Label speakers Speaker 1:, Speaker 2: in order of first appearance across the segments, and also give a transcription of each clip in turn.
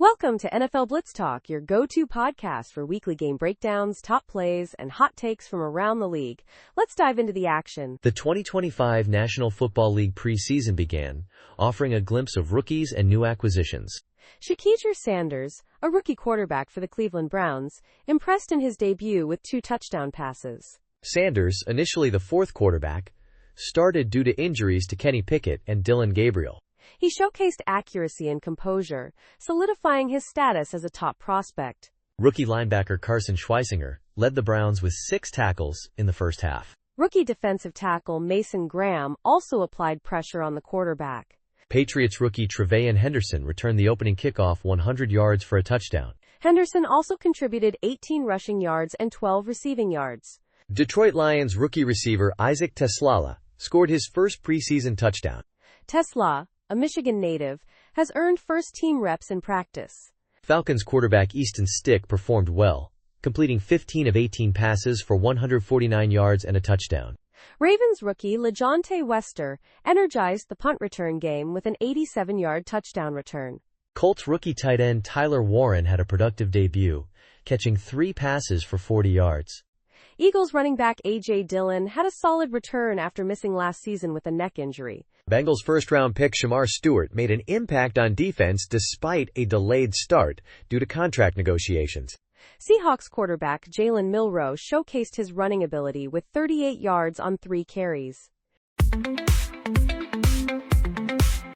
Speaker 1: Welcome to NFL Blitz Talk, your go-to podcast for weekly game breakdowns, top plays, and hot takes from around the league. Let's dive into the action.
Speaker 2: The 2025 National Football League preseason began, offering a glimpse of rookies and new acquisitions.
Speaker 1: Shaquille Sanders, a rookie quarterback for the Cleveland Browns, impressed in his debut with 2 touchdown passes.
Speaker 2: Sanders, initially the fourth quarterback, started due to injuries to Kenny Pickett and Dillon Gabriel.
Speaker 1: He showcased accuracy and composure, solidifying his status as a top prospect.
Speaker 2: Rookie linebacker Carson Schweisinger led the Browns with 6 tackles in the first half.
Speaker 1: Rookie defensive tackle Mason Graham also applied pressure on the quarterback.
Speaker 2: Patriots rookie Trevayon Henderson returned the opening kickoff 100 yards for a touchdown.
Speaker 1: Henderson also contributed 18 rushing yards and 12 receiving yards.
Speaker 2: Detroit Lions rookie receiver Isaac Teslala scored his first preseason touchdown.
Speaker 1: Tesla, a Michigan native, has earned first-team reps in practice.
Speaker 2: Falcons quarterback Easton Stick performed well, completing 15 of 18 passes for 149 yards and a touchdown.
Speaker 1: Ravens rookie Legette Wester energized the punt return game with an 87-yard touchdown return.
Speaker 2: Colts rookie tight end Tyler Warren had a productive debut, catching 3 passes for 40 yards.
Speaker 1: Eagles running back A.J. Dillon had a solid return after missing last season with a neck injury.
Speaker 2: Bengals first-round pick Shamar Stewart made an impact on defense despite a delayed start due to contract negotiations.
Speaker 1: Seahawks quarterback Jalen Milroe showcased his running ability with 38 yards on 3 carries.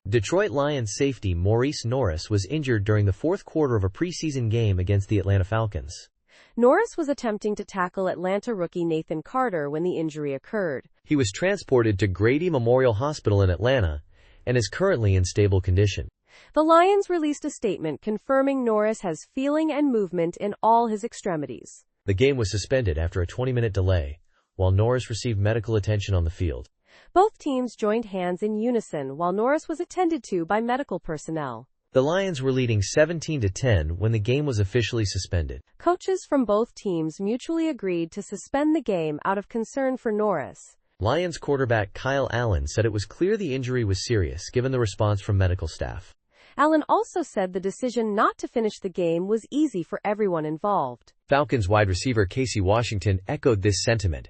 Speaker 2: Detroit Lions safety Maurice Norris was injured during the fourth quarter of a preseason game against the Atlanta Falcons.
Speaker 1: Norris was attempting to tackle Atlanta rookie Nathan Carter when the injury occurred.
Speaker 2: He was transported to Grady Memorial Hospital in Atlanta and is currently in stable condition.
Speaker 1: The Lions released a statement confirming Norris has feeling and movement in all his extremities.
Speaker 2: The game was suspended after a 20-minute delay, while Norris received medical attention on the field.
Speaker 1: Both teams joined hands in unison while Norris was attended to by medical personnel.
Speaker 2: The Lions were leading 17-10 when the game was officially suspended.
Speaker 1: Coaches from both teams mutually agreed to suspend the game out of concern for Norris.
Speaker 2: Lions quarterback Kyle Allen said it was clear the injury was serious given the response from medical staff.
Speaker 1: Allen also said the decision not to finish the game was easy for everyone involved.
Speaker 2: Falcons wide receiver Casey Washington echoed this sentiment,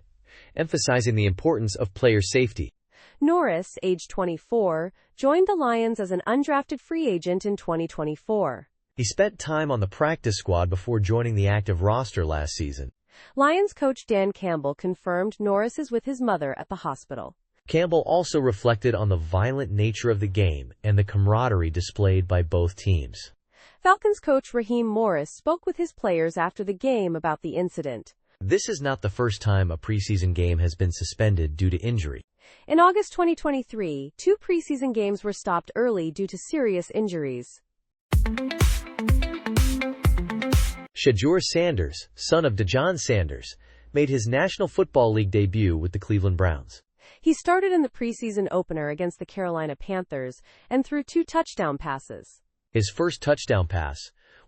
Speaker 2: emphasizing the importance of player safety.
Speaker 1: Norris, age 24, joined the Lions as an undrafted free agent in 2024.
Speaker 2: He spent time on the practice squad before joining the active roster last season.
Speaker 1: Lions coach Dan Campbell confirmed Norris is with his mother at the hospital.
Speaker 2: Campbell also reflected on the violent nature of the game and the camaraderie displayed by both teams.
Speaker 1: Falcons coach Raheem Morris spoke with his players after the game about the incident.
Speaker 2: This is not the first time a preseason game has been suspended due to injury.
Speaker 1: In August 2023, 2 preseason games were stopped early due to serious injuries.
Speaker 2: Shaquille Sanders, son of Deion Sanders, made his National Football League debut with the Cleveland Browns.
Speaker 1: He started in the preseason opener against the Carolina Panthers and threw 2 touchdown passes.
Speaker 2: His first touchdown pass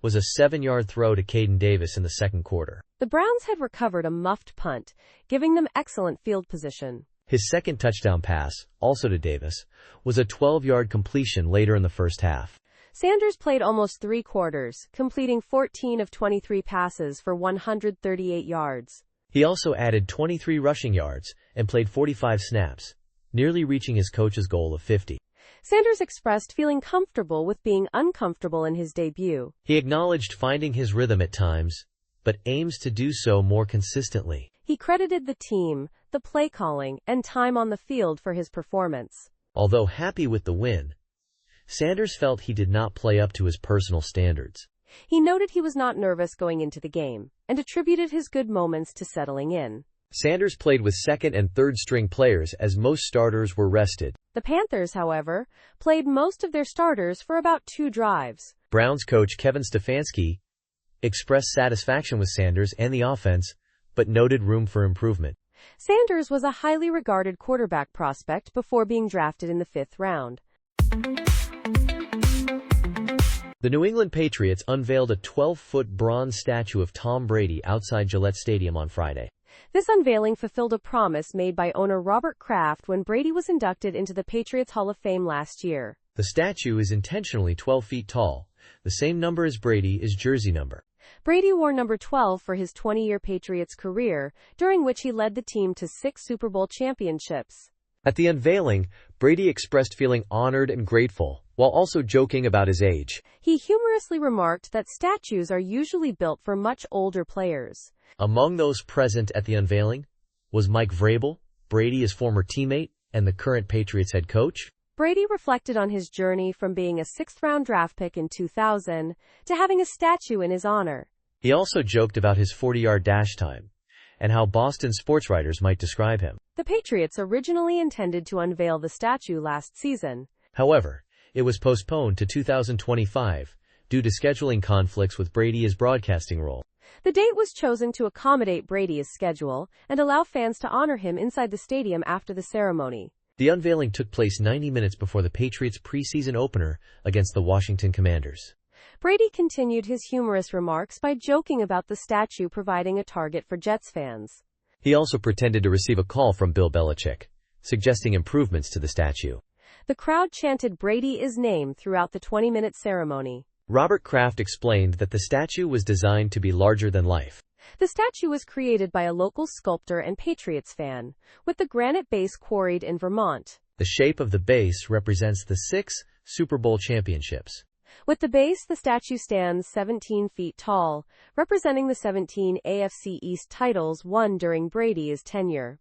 Speaker 2: was a 7-yard throw to Caden Davis in the second quarter.
Speaker 1: The Browns had recovered a muffed punt, giving them excellent field position.
Speaker 2: His second touchdown pass, also to Davis, was a 12-yard completion later in the first half.
Speaker 1: Sanders played almost 3 quarters, completing 14 of 23 passes for 138 yards.
Speaker 2: He also added 23 rushing yards and played 45 snaps, nearly reaching his coach's goal of 50.
Speaker 1: Sanders expressed feeling comfortable with being uncomfortable in his debut.
Speaker 2: He acknowledged finding his rhythm at times, but aims to do so more consistently.
Speaker 1: He credited the team, the play calling, and time on the field for his performance.
Speaker 2: Although happy with the win, Sanders felt he did not play up to his personal standards.
Speaker 1: He noted he was not nervous going into the game, and attributed his good moments to settling in.
Speaker 2: Sanders played with second and third string players as most starters were rested.
Speaker 1: The Panthers, however, played most of their starters for about 2 drives.
Speaker 2: Browns coach Kevin Stefanski expressed satisfaction with Sanders and the offense, but noted room for improvement.
Speaker 1: Sanders was a highly regarded quarterback prospect before being drafted in the 5th round.
Speaker 2: The New England Patriots unveiled a 12-foot bronze statue of Tom Brady outside Gillette Stadium on Friday.
Speaker 1: This unveiling fulfilled a promise made by owner Robert Kraft when Brady was inducted into the Patriots Hall of Fame last year.
Speaker 2: The statue is intentionally 12 feet tall The same number as Brady is jersey number.
Speaker 1: Brady wore number 12 for his 20-year Patriots career, during which he led the team to 6 Super Bowl championships.
Speaker 2: At the unveiling, Brady expressed feeling honored and grateful, while also joking about his age.
Speaker 1: He humorously remarked that statues are usually built for much older players.
Speaker 2: Among those present at the unveiling was Mike Vrabel, Brady's former teammate and the current Patriots head coach.
Speaker 1: Brady reflected on his journey from being a 6th-round draft pick in 2000 to having a statue in his honor.
Speaker 2: He also joked about his 40-yard dash time and how Boston sports writers might describe him.
Speaker 1: The Patriots originally intended to unveil the statue last season.
Speaker 2: However, it was postponed to 2025 due to scheduling conflicts with Brady's broadcasting role.
Speaker 1: The date was chosen to accommodate Brady's schedule and allow fans to honor him inside the stadium after the ceremony.
Speaker 2: The unveiling took place 90 minutes before the Patriots' preseason opener against the Washington Commanders.
Speaker 1: Brady continued his humorous remarks by joking about the statue providing a target for Jets fans.
Speaker 2: He also pretended to receive a call from Bill Belichick, suggesting improvements to the statue.
Speaker 1: The crowd chanted Brady's name throughout the 20-minute ceremony.
Speaker 2: Robert Kraft explained that the statue was designed to be larger than life.
Speaker 1: The statue was created by a local sculptor and Patriots fan, with the granite base quarried in Vermont.
Speaker 2: The shape of the base represents the 6 Super Bowl championships.
Speaker 1: With the base, the statue stands 17 feet tall, representing the 17 AFC East titles won during Brady's tenure.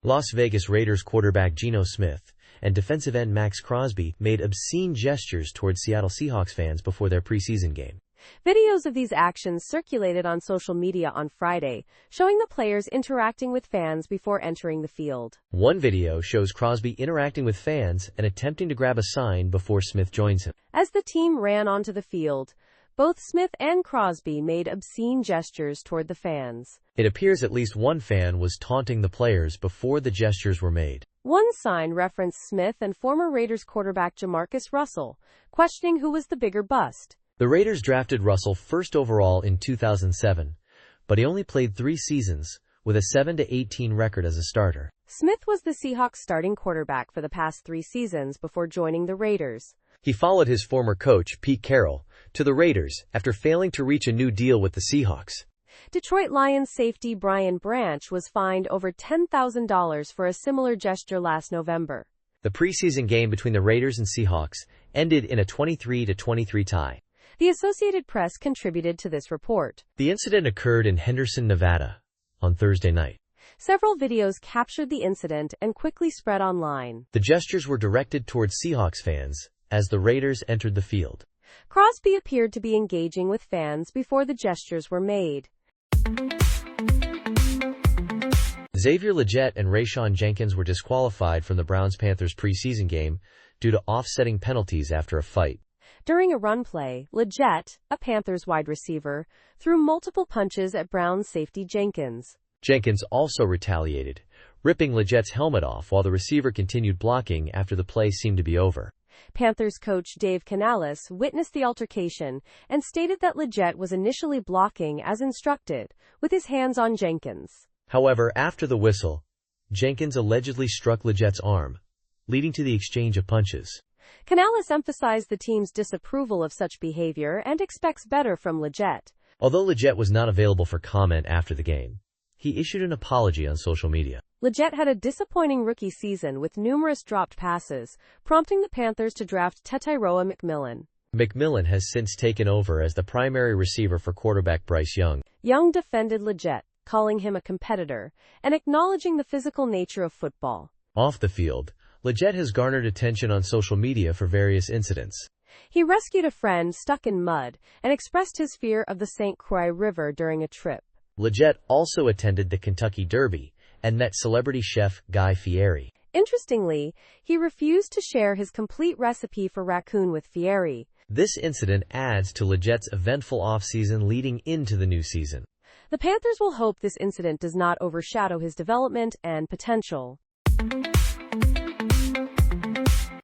Speaker 2: Las Vegas Raiders quarterback Geno Smith and defensive end Max Crosby made obscene gestures towards Seattle Seahawks fans before their preseason game.
Speaker 1: Videos of these actions circulated on social media on Friday, showing the players interacting with fans before entering the field.
Speaker 2: One video shows Crosby interacting with fans and attempting to grab a sign before Smith joins him.
Speaker 1: As the team ran onto the field, both Smith and Crosby made obscene gestures toward the fans.
Speaker 2: It appears at least one fan was taunting the players before the gestures were made.
Speaker 1: One sign referenced Smith and former Raiders quarterback Jamarcus Russell, questioning who was the bigger bust.
Speaker 2: The Raiders drafted Russell first overall in 2007, but he only played 3 seasons, with a 7-18 record as a starter.
Speaker 1: Smith was the Seahawks starting quarterback for the past 3 seasons before joining the Raiders.
Speaker 2: He followed his former coach, Pete Carroll, to the Raiders after failing to reach a new deal with the Seahawks.
Speaker 1: Detroit Lions safety Brian Branch was fined over $10,000 for a similar gesture last November.
Speaker 2: The preseason game between the Raiders and Seahawks ended in a 23-23 tie.
Speaker 1: The Associated Press contributed to this report.
Speaker 2: The incident occurred in Henderson, Nevada, on Thursday night.
Speaker 1: Several videos captured the incident and quickly spread online.
Speaker 2: The gestures were directed towards Seahawks fans as the Raiders entered the field.
Speaker 1: Crosby appeared to be engaging with fans before the gestures were made.
Speaker 2: Xavier Legette and Jenkins were disqualified from the Browns-Panthers preseason game due to offsetting penalties after a fight.
Speaker 1: During a run play, Legette, a Panthers wide receiver, threw multiple punches at Browns safety Jenkins.
Speaker 2: Jenkins also retaliated, ripping Legette's helmet off while the receiver continued blocking after the play seemed to be over.
Speaker 1: Panthers coach Dave Canales witnessed the altercation and stated that Legette was initially blocking as instructed, with his hands on Jenkins.
Speaker 2: However, after the whistle, Jenkins allegedly struck Legette's arm, leading to the exchange of punches.
Speaker 1: Canales emphasized the team's disapproval of such behavior and expects better from Legette.
Speaker 2: Although Legette was not available for comment after the game, he issued an apology on social media.
Speaker 1: Legette had a disappointing rookie season with numerous dropped passes, prompting the Panthers to draft Tetairoa McMillan.
Speaker 2: McMillan has since taken over as the primary receiver for quarterback Bryce Young.
Speaker 1: Young defended Legette, calling him a competitor, and acknowledging the physical nature of football.
Speaker 2: Off the field, Legette has garnered attention on social media for various incidents.
Speaker 1: He rescued a friend stuck in mud and expressed his fear of the St. Croix River during a trip.
Speaker 2: Legette also attended the Kentucky Derby and met celebrity chef Guy Fieri.
Speaker 1: Interestingly, he refused to share his complete recipe for raccoon with Fieri.
Speaker 2: This incident adds to Legette's eventful offseason leading into the new season.
Speaker 1: The Panthers will hope this incident does not overshadow his development and potential.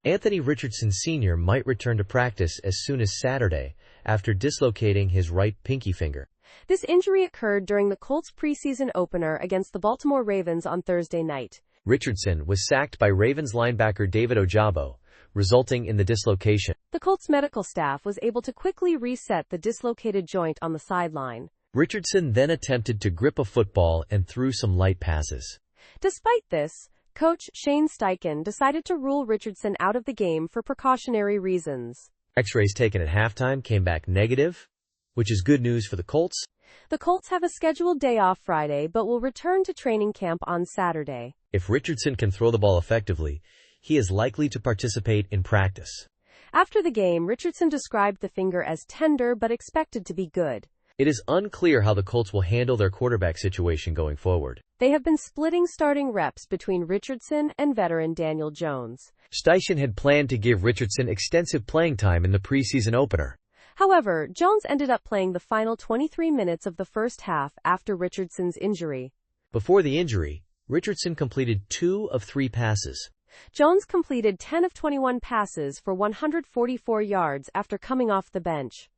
Speaker 2: Anthony Richardson Sr. might return to practice as soon as Saturday after dislocating his right pinky finger.
Speaker 1: This injury occurred during the Colts preseason opener against the Baltimore Ravens on Thursday night.
Speaker 2: Richardson was sacked by Ravens linebacker David Ojabo, resulting in the dislocation.
Speaker 1: The Colts medical staff was able to quickly reset the dislocated joint on the sideline.
Speaker 2: Richardson then attempted to grip a football and threw some light passes.
Speaker 1: Despite this, coach Shane Steichen decided to rule Richardson out of the game for precautionary reasons.
Speaker 2: X-rays taken at halftime came back negative, which is good news for the Colts.
Speaker 1: The Colts have a scheduled day off Friday but will return to training camp on Saturday.
Speaker 2: If Richardson can throw the ball effectively, he is likely to participate in practice.
Speaker 1: After the game, Richardson described the finger as tender but expected to be good.
Speaker 2: It is unclear how the Colts will handle their quarterback situation going forward.
Speaker 1: They have been splitting starting reps between Richardson and veteran Daniel Jones.
Speaker 2: Steichen had planned to give Richardson extensive playing time in the preseason opener.
Speaker 1: However, Jones ended up playing the final 23 minutes of the first half after Richardson's injury.
Speaker 2: Before the injury, Richardson completed 2 of 3 passes.
Speaker 1: Jones completed 10 of 21 passes for 144 yards after coming off the bench.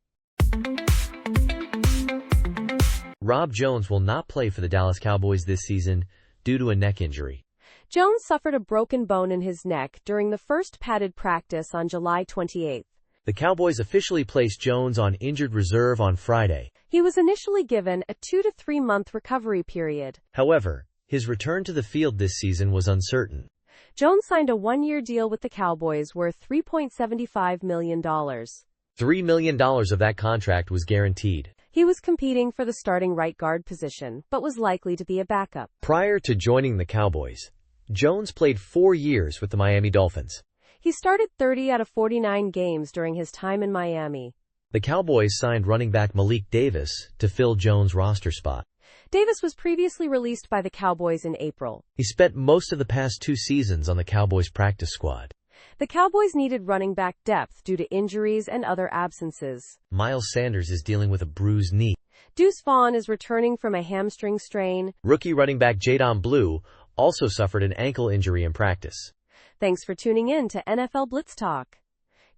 Speaker 2: Rob Jones will not play for the Dallas Cowboys this season due to a neck injury.
Speaker 1: Jones suffered a broken bone in his neck during the first padded practice on July 28.
Speaker 2: The Cowboys officially placed Jones on injured reserve on Friday.
Speaker 1: He was initially given a 2 to 3 month recovery period.
Speaker 2: However, his return to the field this season was uncertain.
Speaker 1: Jones signed a 1-year deal with the Cowboys worth $3.75 million.
Speaker 2: $3 million of that contract was guaranteed.
Speaker 1: He was competing for the starting right guard position, but was likely to be a backup.
Speaker 2: Prior to joining the Cowboys, Jones played 4 years with the Miami Dolphins.
Speaker 1: He started 30 out of 49 games during his time in Miami.
Speaker 2: The Cowboys signed running back Malik Davis to fill Jones' roster spot.
Speaker 1: Davis was previously released by the Cowboys in April.
Speaker 2: He spent most of the past 2 seasons on the Cowboys practice squad.
Speaker 1: The Cowboys needed running back depth due to injuries and other absences.
Speaker 2: Miles Sanders is dealing with a bruised knee.
Speaker 1: Deuce Vaughn is returning from a hamstring strain.
Speaker 2: Rookie running back Jadon Blue also suffered an ankle injury in practice.
Speaker 1: Thanks for tuning in to NFL Blitz Talk.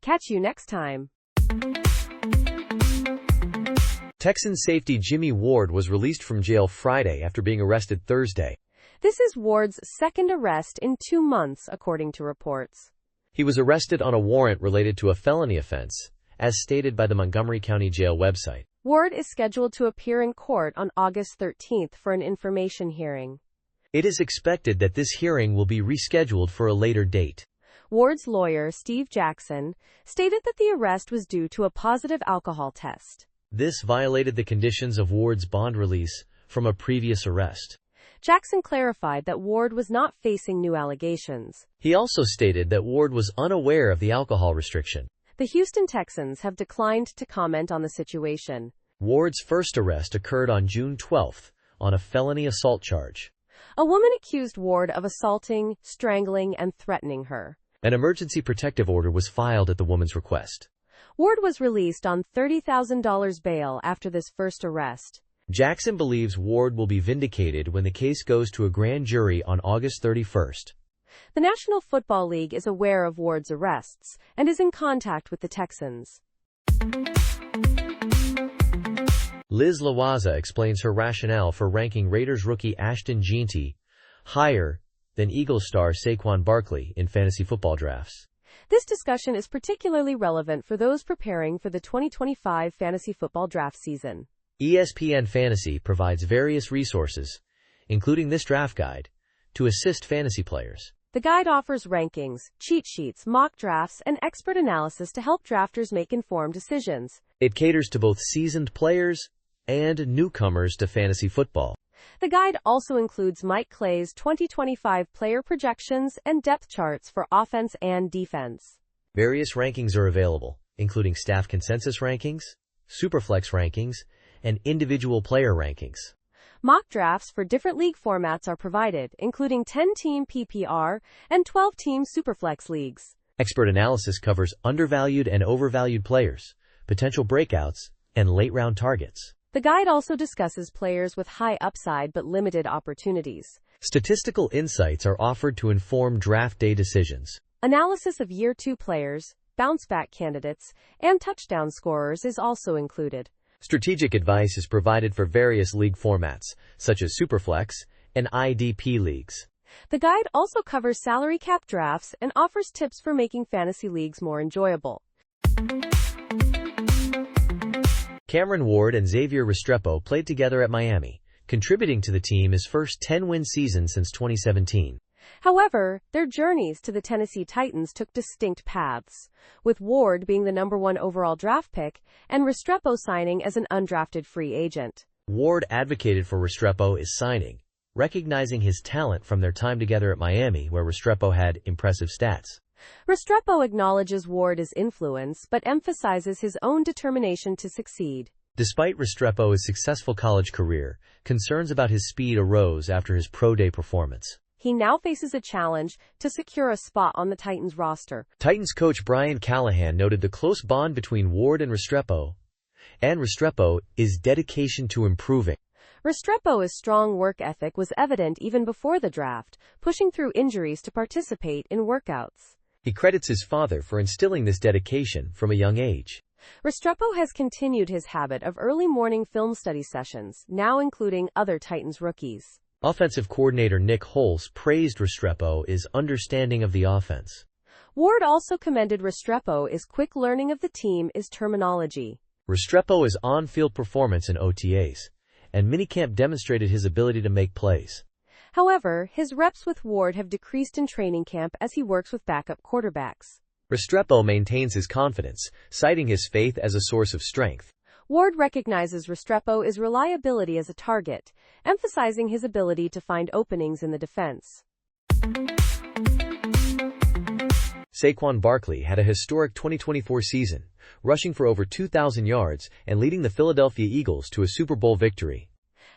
Speaker 1: Catch you next time.
Speaker 2: Texans safety Jimmy Ward was released from jail Friday after being arrested Thursday.
Speaker 1: This is Ward's second arrest in 2 months, according to reports.
Speaker 2: He was arrested on a warrant related to a felony offense, as stated by the Montgomery County Jail website.
Speaker 1: Ward is scheduled to appear in court on August 13th for an information hearing.
Speaker 2: It is expected that this hearing will be rescheduled for a later date.
Speaker 1: Ward's lawyer, Steve Jackson, stated that the arrest was due to a positive alcohol test.
Speaker 2: This violated the conditions of Ward's bond release from a previous arrest.
Speaker 1: Jackson clarified that Ward was not facing new allegations.
Speaker 2: He also stated that Ward was unaware of the alcohol restriction.
Speaker 1: The Houston Texans have declined to comment on the situation.
Speaker 2: Ward's first arrest occurred on June 12th on a felony assault charge.
Speaker 1: A woman accused Ward of assaulting, strangling, and threatening her.
Speaker 2: An emergency protective order was filed at the woman's request.
Speaker 1: Ward was released on $30,000 bail after this first arrest.
Speaker 2: Jackson believes Ward will be vindicated when the case goes to a grand jury on August 31st.
Speaker 1: The National Football League is aware of Ward's arrests and is in contact with the Texans.
Speaker 2: Liz Lawaza explains her rationale for ranking Raiders rookie Ashton Jeanty higher than Eagles star Saquon Barkley in fantasy football drafts.
Speaker 1: This discussion is particularly relevant for those preparing for the 2025 fantasy football draft season.
Speaker 2: ESPN Fantasy provides various resources, including this draft guide, to assist fantasy players.
Speaker 1: The guide offers rankings, cheat sheets, mock drafts, and expert analysis to help drafters make informed decisions.
Speaker 2: It caters to both seasoned players and newcomers to fantasy football.
Speaker 1: The guide also includes Mike Clay's 2025 player projections and depth charts for offense and defense.
Speaker 2: Various rankings are available, including staff consensus rankings, superflex rankings, and individual player rankings.
Speaker 1: Mock drafts for different league formats are provided, including 10-team PPR and 12-team Superflex leagues.
Speaker 2: Expert analysis covers undervalued and overvalued players, potential breakouts, and late-round targets.
Speaker 1: The guide also discusses players with high upside but limited opportunities.
Speaker 2: Statistical insights are offered to inform draft day decisions.
Speaker 1: Analysis of Year 2 players, bounce-back candidates, and touchdown scorers is also included.
Speaker 2: Strategic advice is provided for various league formats, such as Superflex and IDP leagues.
Speaker 1: The guide also covers salary cap drafts and offers tips for making fantasy leagues more enjoyable.
Speaker 2: Cameron Ward and Xavier Restrepo played together at Miami, contributing to the team his first 10-win season since 2017.
Speaker 1: However, their journeys to the Tennessee Titans took distinct paths, with Ward being the #1 overall draft pick and Restrepo signing as an undrafted free agent.
Speaker 2: Ward advocated for Restrepo's signing, recognizing his talent from their time together at Miami, where Restrepo had impressive stats.
Speaker 1: Restrepo acknowledges Ward's influence but emphasizes his own determination to succeed.
Speaker 2: Despite Restrepo's successful college career, concerns about his speed arose after his pro day performance.
Speaker 1: He now faces a challenge to secure a spot on the Titans roster.
Speaker 2: Titans coach Brian Callahan noted the close bond between Ward and Restrepo's dedication to improving.
Speaker 1: Restrepo's strong work ethic was evident even before the draft, pushing through injuries to participate in workouts.
Speaker 2: He credits his father for instilling this dedication from a young age.
Speaker 1: Restrepo has continued his habit of early morning film study sessions, now including other Titans rookies.
Speaker 2: Offensive coordinator Nick Holz praised Restrepo's understanding of the offense.
Speaker 1: Ward also commended Restrepo's quick learning of the team's terminology.
Speaker 2: Restrepo's on-field performance in OTAs and minicamp demonstrated his ability to make plays.
Speaker 1: However, his reps with Ward have decreased in training camp as he works with backup quarterbacks.
Speaker 2: Restrepo maintains his confidence, citing his faith as a source of strength.
Speaker 1: Ward recognizes Restrepo's reliability as a target, emphasizing his ability to find openings in the defense.
Speaker 2: Saquon Barkley had a historic 2024 season, rushing for over 2,000 yards and leading the Philadelphia Eagles to a Super Bowl victory.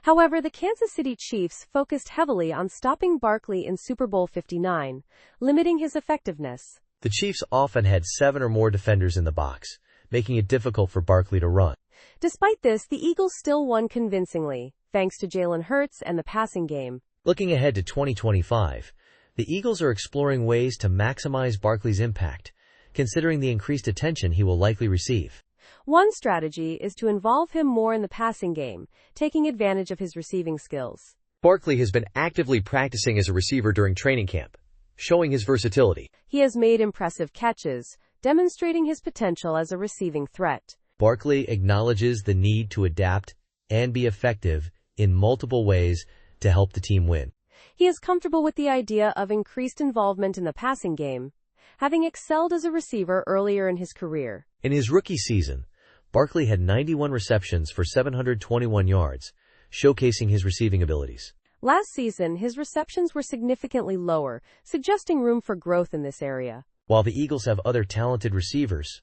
Speaker 1: However, the Kansas City Chiefs focused heavily on stopping Barkley in Super Bowl 59, limiting his effectiveness.
Speaker 2: The Chiefs often had 7 or more defenders in the box, making it difficult for Barkley to run.
Speaker 1: Despite this, the Eagles still won convincingly, thanks to Jalen Hurts and the passing game.
Speaker 2: Looking ahead to 2025, the Eagles are exploring ways to maximize Barkley's impact, considering the increased attention he will likely receive.
Speaker 1: One strategy is to involve him more in the passing game, taking advantage of his receiving skills.
Speaker 2: Barkley has been actively practicing as a receiver during training camp, showing his versatility.
Speaker 1: He has made impressive catches, demonstrating his potential as a receiving threat.
Speaker 2: Barkley acknowledges the need to adapt and be effective in multiple ways to help the team win.
Speaker 1: He is comfortable with the idea of increased involvement in the passing game, having excelled as a receiver earlier in his career.
Speaker 2: In his rookie season, Barkley had 91 receptions for 721 yards, showcasing his receiving abilities.
Speaker 1: Last season, his receptions were significantly lower, suggesting room for growth in this area.
Speaker 2: While the Eagles have other talented receivers,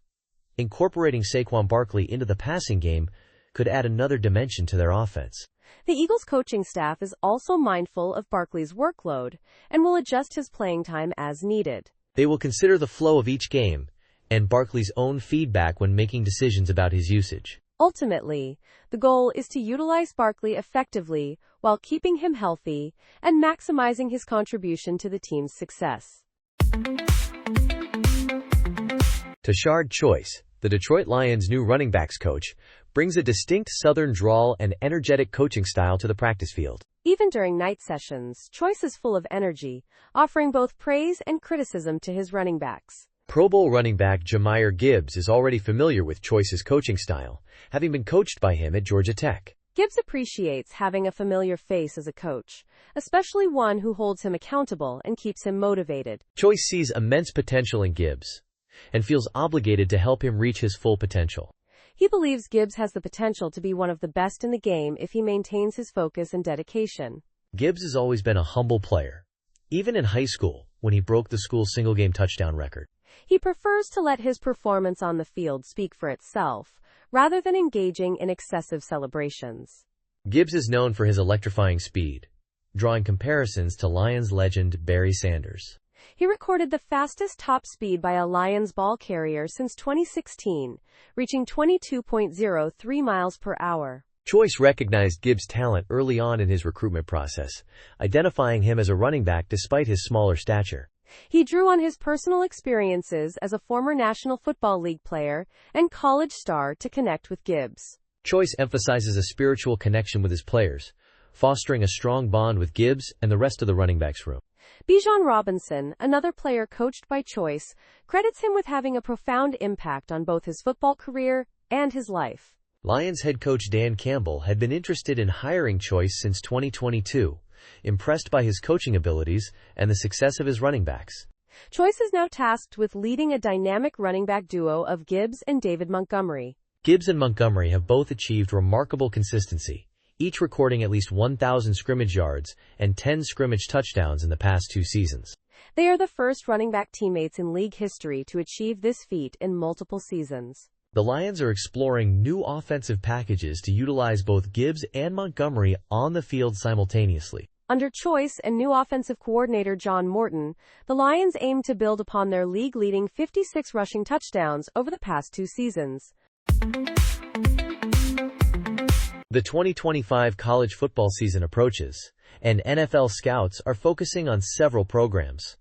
Speaker 2: incorporating Saquon Barkley into the passing game could add another dimension to their offense.
Speaker 1: The Eagles coaching staff is also mindful of Barkley's workload and will adjust his playing time as needed.
Speaker 2: They will consider the flow of each game and Barkley's own feedback when making decisions about his usage.
Speaker 1: Ultimately, the goal is to utilize Barkley effectively while keeping him healthy and maximizing his contribution to the team's success.
Speaker 2: Tashard Choice, the Detroit Lions' new running backs coach, brings a distinct Southern drawl and energetic coaching style to the practice field.
Speaker 1: Even during night sessions, Choice is full of energy, offering both praise and criticism to his running backs.
Speaker 2: Pro Bowl running back Jahmyr Gibbs is already familiar with Choice's coaching style, having been coached by him at Georgia Tech.
Speaker 1: Gibbs appreciates having a familiar face as a coach, especially one who holds him accountable and keeps him motivated.
Speaker 2: Choice sees immense potential in Gibbs and feels obligated to help him reach his full potential.
Speaker 1: He believes Gibbs has the potential to be one of the best in the game if he maintains his focus and dedication.
Speaker 2: Gibbs has always been a humble player, even in high school when he broke the school's single-game touchdown record.
Speaker 1: He prefers to let his performance on the field speak for itself, rather than engaging in excessive celebrations.
Speaker 2: Gibbs is known for his electrifying speed, drawing comparisons to Lions legend Barry Sanders.
Speaker 1: He recorded the fastest top speed by a Lions ball carrier since 2016, reaching 22.03 miles per hour.
Speaker 2: Choice recognized Gibbs' talent early on in his recruitment process, identifying him as a running back despite his smaller stature.
Speaker 1: He drew on his personal experiences as a former National Football League player and college star to connect with Gibbs.
Speaker 2: Choice emphasizes a spiritual connection with his players, fostering a strong bond with Gibbs and the rest of the running backs room.
Speaker 1: Bijan Robinson, another player coached by choice, credits him with having a profound impact on both his football career and his life.
Speaker 2: Lions head coach Dan Campbell had been interested in hiring Choice since 2022, impressed by his coaching abilities and the success of his running backs.
Speaker 1: Choice is now tasked with leading a dynamic running back duo of Gibbs and David Montgomery.
Speaker 2: Gibbs and Montgomery have both achieved remarkable consistency, each recording at least 1,000 scrimmage yards and 10 scrimmage touchdowns in the past 2 seasons.
Speaker 1: They are the first running back teammates in league history to achieve this feat in multiple seasons.
Speaker 2: The Lions are exploring new offensive packages to utilize both Gibbs and Montgomery on the field simultaneously.
Speaker 1: Under Choice and new offensive coordinator John Morton, the Lions aim to build upon their league-leading 56 rushing touchdowns over the past 2 seasons.
Speaker 2: The 2025 college football season approaches, and NFL scouts are focusing on several programs.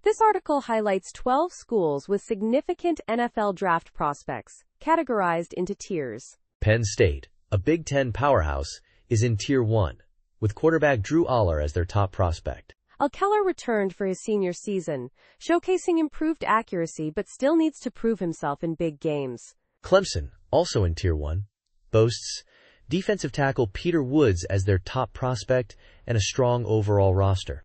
Speaker 1: This article highlights 12 schools with significant NFL draft prospects, categorized into tiers.
Speaker 2: Penn State, a Big Ten powerhouse, is in Tier 1, with quarterback Drew Aller as their top prospect.
Speaker 1: Keller returned for his senior season, showcasing improved accuracy but still needs to prove himself in big games.
Speaker 2: Clemson, also in Tier 1, boasts defensive tackle Peter Woods as their top prospect and a strong overall roster.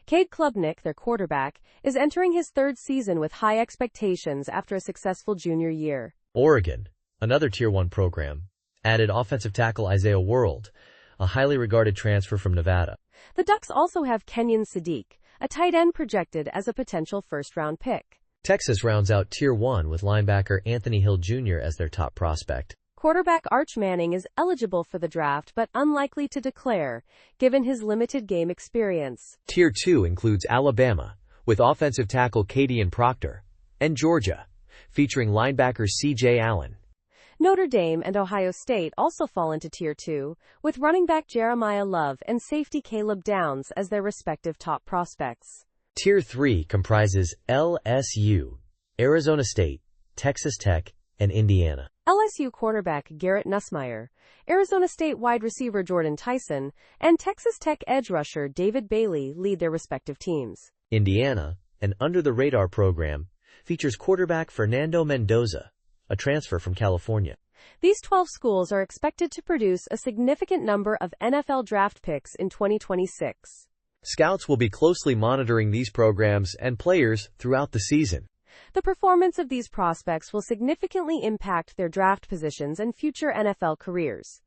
Speaker 1: Cade Klubnik, their quarterback, is entering his 3rd season with high expectations after a successful junior year.
Speaker 2: Oregon, another Tier 1 program, added offensive tackle Isaiah World, a highly regarded transfer from Nevada.
Speaker 1: The Ducks also have Kenyon Sadiq, a tight end projected as a potential first-round pick.
Speaker 2: Texas rounds out Tier 1 with linebacker Anthony Hill Jr. as their top prospect.
Speaker 1: Quarterback Arch Manning is eligible for the draft but unlikely to declare, given his limited game experience.
Speaker 2: Tier 2 includes Alabama, with offensive tackle Cadian Proctor, and Georgia, featuring linebacker C.J. Allen.
Speaker 1: Notre Dame and Ohio State also fall into Tier 2, with running back Jeremiah Love and safety Caleb Downs as their respective top prospects.
Speaker 2: Tier 3 comprises LSU, Arizona State, Texas Tech, and Indiana.
Speaker 1: LSU quarterback Garrett Nussmeier, Arizona State wide receiver Jordan Tyson, and Texas Tech edge rusher David Bailey lead their respective teams.
Speaker 2: Indiana, an under-the-radar program, features quarterback Fernando Mendoza, a transfer from California.
Speaker 1: These 12 schools are expected to produce a significant number of NFL draft picks in 2026.
Speaker 2: Scouts will be closely monitoring these programs and players throughout the season.
Speaker 1: The performance of these prospects will significantly impact their draft positions and future NFL careers.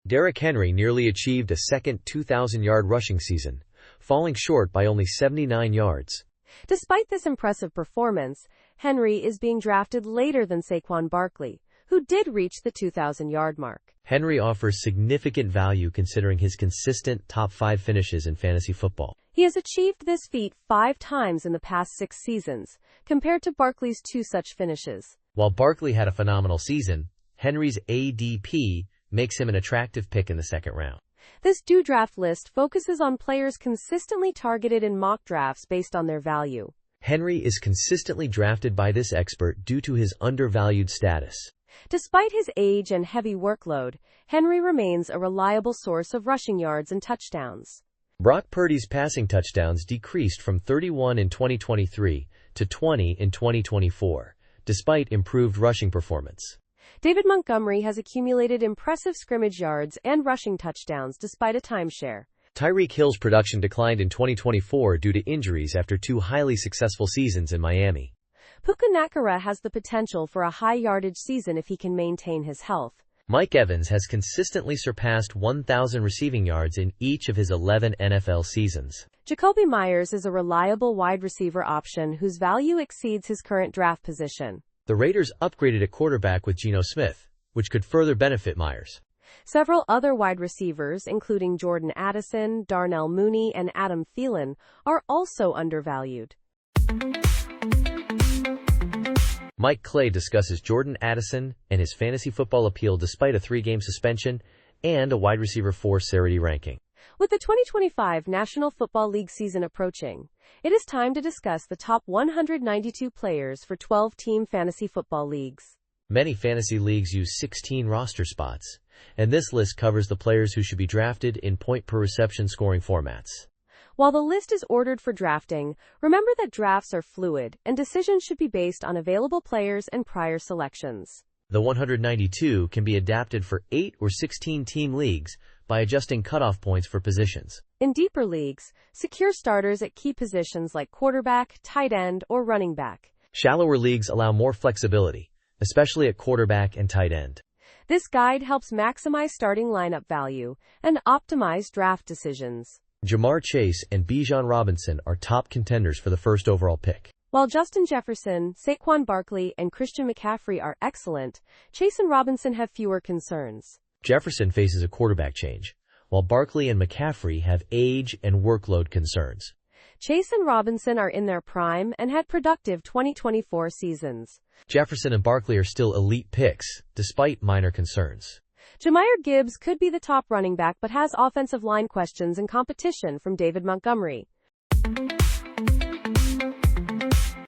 Speaker 2: Derrick Henry nearly achieved a second 2,000-yard rushing season, falling short by only 79 yards.
Speaker 1: Despite this impressive performance, Henry is being drafted later than Saquon Barkley, who did reach the 2,000-yard mark.
Speaker 2: Henry offers significant value considering his consistent top 5 finishes in fantasy football.
Speaker 1: He has achieved this feat 5 times in the past 6 seasons, compared to Barkley's 2 such finishes.
Speaker 2: While Barkley had a phenomenal season, Henry's ADP makes him an attractive pick in the 2nd round.
Speaker 1: This Do Draft list focuses on players consistently targeted in mock drafts based on their value.
Speaker 2: Henry is consistently drafted by this expert due to his undervalued status.
Speaker 1: Despite his age and heavy workload, Henry remains a reliable source of rushing yards and touchdowns.
Speaker 2: Brock Purdy's passing touchdowns decreased from 31 in 2023 to 20 in 2024, despite improved rushing performance.
Speaker 1: David Montgomery has accumulated impressive scrimmage yards and rushing touchdowns despite a timeshare.
Speaker 2: Tyreek Hill's production declined in 2024 due to injuries after 2 highly successful seasons in Miami.
Speaker 1: Puka Nakara has the potential for a high-yardage season if he can maintain his health.
Speaker 2: Mike Evans has consistently surpassed 1,000 receiving yards in each of his 11 NFL seasons.
Speaker 1: Jacoby Myers is a reliable wide receiver option whose value exceeds his current draft position.
Speaker 2: The Raiders upgraded at quarterback with Geno Smith, which could further benefit Myers.
Speaker 1: Several other wide receivers, including Jordan Addison, Darnell Mooney, and Adam Thielen, are also undervalued.
Speaker 2: Mike Clay discusses Jordan Addison and his fantasy football appeal despite a 3-game suspension and a wide receiver 4 Sarity ranking.
Speaker 1: With the 2025 National Football League season approaching, it is time to discuss the top 192 players for 12-team fantasy football leagues.
Speaker 2: Many fantasy leagues use 16 roster spots, and this list covers the players who should be drafted in point-per-reception scoring formats.
Speaker 1: While the list is ordered for drafting, remember that drafts are fluid, and decisions should be based on available players and prior selections.
Speaker 2: The 192 can be adapted for 8 or 16-team leagues by adjusting cutoff points for positions.
Speaker 1: In deeper leagues, secure starters at key positions like quarterback, tight end, or running back.
Speaker 2: Shallower leagues allow more flexibility, especially at quarterback and tight end.
Speaker 1: This guide helps maximize starting lineup value and optimize draft decisions.
Speaker 2: Jamar Chase and Bijan Robinson are top contenders for the first overall pick.
Speaker 1: While Justin Jefferson, Saquon Barkley, and Christian McCaffrey are excellent, Chase and Robinson have fewer concerns.
Speaker 2: Jefferson faces a quarterback change, while Barkley and McCaffrey have age and workload concerns.
Speaker 1: Chase and Robinson are in their prime and had productive 2024 seasons.
Speaker 2: Jefferson and Barkley are still elite picks, despite minor concerns.
Speaker 1: Jahmyr Gibbs could be the top running back but has offensive line questions and competition from David Montgomery.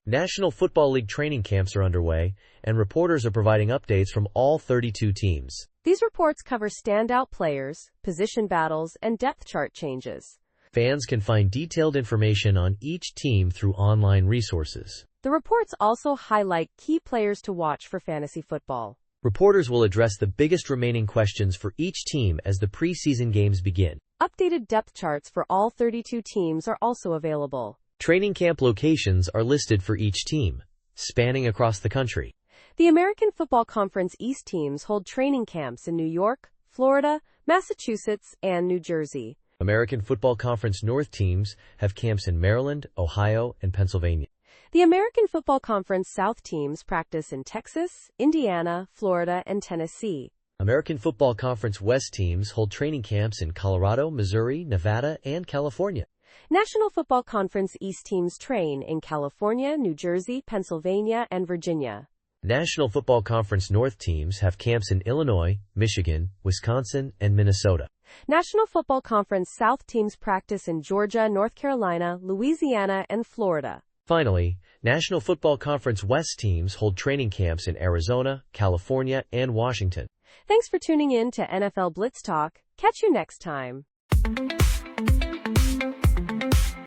Speaker 2: National Football League training camps are underway, and reporters are providing updates from all 32 teams.
Speaker 1: These reports cover standout players, position battles, and depth chart changes.
Speaker 2: Fans can find detailed information on each team through online resources.
Speaker 1: The reports also highlight key players to watch for fantasy football.
Speaker 2: Reporters will address the biggest remaining questions for each team as the preseason games begin.
Speaker 1: Updated depth charts for all 32 teams are also available.
Speaker 2: Training camp locations are listed for each team, spanning across the country.
Speaker 1: The American Football Conference East teams hold training camps in New York, Florida, Massachusetts, and New Jersey.
Speaker 2: American Football Conference North teams have camps in Maryland, Ohio, and Pennsylvania.
Speaker 1: The American Football Conference South teams practice in Texas, Indiana, Florida, and Tennessee.
Speaker 2: American Football Conference West teams hold training camps in Colorado, Missouri, Nevada, and California.
Speaker 1: National Football Conference East teams train in California, New Jersey, Pennsylvania, and Virginia.
Speaker 2: National Football Conference North teams have camps in Illinois, Michigan, Wisconsin, and Minnesota.
Speaker 1: National Football Conference South teams practice in Georgia, North Carolina, Louisiana, and Florida.
Speaker 2: Finally, National Football Conference West teams hold training camps in Arizona, California, and Washington.
Speaker 1: Thanks for tuning in to NFL Blitz Talk. Catch you next time.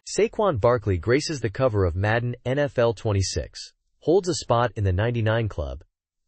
Speaker 2: Saquon Barkley graces the cover of Madden NFL 26, holds a spot in the 99 club,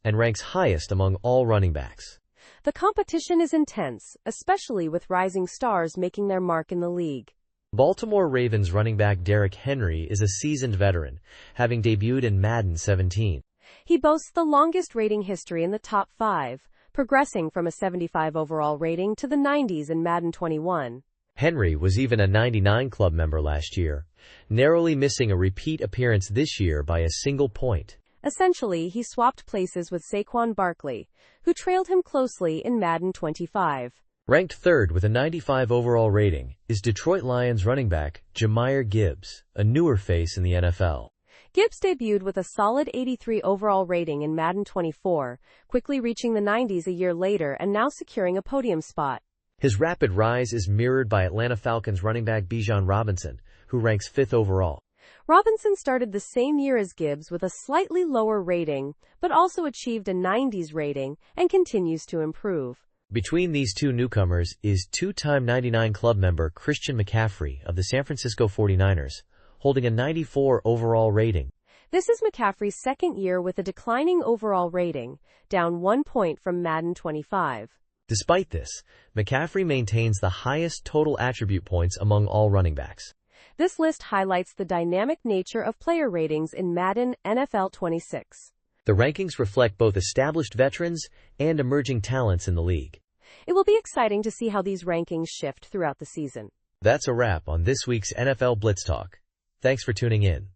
Speaker 2: and ranks highest among all running backs.
Speaker 1: The competition is intense, especially with rising stars making their mark in the league.
Speaker 2: Baltimore Ravens running back Derrick Henry is a seasoned veteran, having debuted in Madden 17.
Speaker 1: He boasts the longest rating history in the top 5, progressing from a 75 overall rating to the 90s in Madden 21.
Speaker 2: Henry was even a 99 club member last year, narrowly missing a repeat appearance this year by a single point.
Speaker 1: Essentially, he swapped places with Saquon Barkley, who trailed him closely in Madden 25.
Speaker 2: Ranked third with a 95 overall rating is Detroit Lions running back Jahmyr Gibbs, a newer face in the NFL.
Speaker 1: Gibbs debuted with a solid 83 overall rating in Madden 24, quickly reaching the 90s a year later and now securing a podium spot.
Speaker 2: His rapid rise is mirrored by Atlanta Falcons running back Bijan Robinson, who ranks 5th overall.
Speaker 1: Robinson started the same year as Gibbs with a slightly lower rating, but also achieved a 90s rating and continues to improve.
Speaker 2: Between these two newcomers is two-time 99 club member Christian McCaffrey of the San Francisco 49ers, holding a 94 overall rating.
Speaker 1: This is McCaffrey's second year with a declining overall rating, down 1 point from Madden 25.
Speaker 2: Despite this, McCaffrey maintains the highest total attribute points among all running backs.
Speaker 1: This list highlights the dynamic nature of player ratings in Madden NFL 26.
Speaker 2: The rankings reflect both established veterans and emerging talents in the league.
Speaker 1: It will be exciting to see how these rankings shift throughout the season.
Speaker 2: That's a wrap on this week's NFL Blitz Talk. Thanks for tuning in.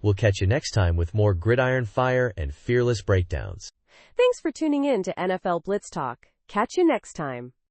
Speaker 2: We'll catch you next time with more gridiron fire and fearless breakdowns.
Speaker 1: Thanks for tuning in to NFL Blitz Talk. Catch you next time.